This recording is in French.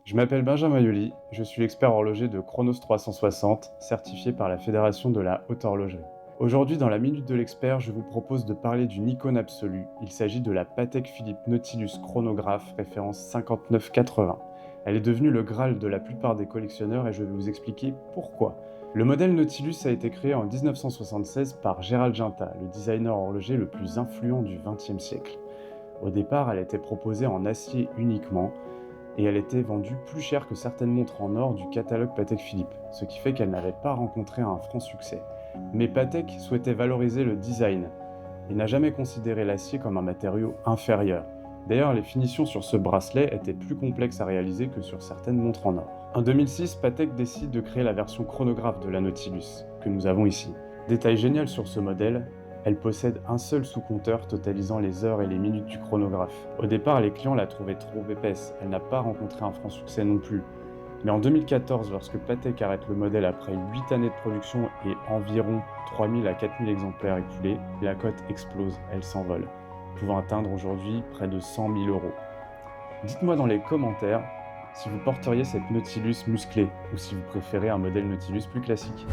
Je m'appelle Benjamin Yoli, je suis l'expert horloger de Chronos 360, certifié par la Fédération de la Haute Horlogerie. Aujourd'hui, dans la Minute de l'Expert, je vous propose de parler d'une icône absolue. Il s'agit de la Patek Philippe Nautilus chronographe référence 5980. Elle est devenue le Graal de la plupart des collectionneurs et je vais vous expliquer pourquoi. Le modèle Nautilus a été créé en 1976 par Gérald Ginta, le designer horloger le plus influent du XXe siècle. Au départ, elle était proposée en acier uniquement, et elle était vendue plus cher que certaines montres en or du catalogue Patek Philippe, ce qui fait qu'elle n'avait pas rencontré un franc succès. Mais Patek souhaitait valoriser le design et n'a jamais considéré l'acier comme un matériau inférieur. D'ailleurs, les finitions sur ce bracelet étaient plus complexes à réaliser que sur certaines montres en or. En 2006, Patek décide de créer la version chronographe de la Nautilus, que nous avons ici. Détail génial sur ce modèle, elle possède un seul sous-compteur totalisant les heures et les minutes du chronographe. Au départ, les clients la trouvaient trop épaisse, elle n'a pas rencontré un franc succès non plus. Mais en 2014, lorsque Patek arrête le modèle après 8 années de production et environ 3000 à 4000 exemplaires écoulés, la cote explose, elle s'envole, pouvant atteindre aujourd'hui près de 100 000 euros. Dites-moi dans les commentaires si vous porteriez cette Nautilus musclée ou si vous préférez un modèle Nautilus plus classique.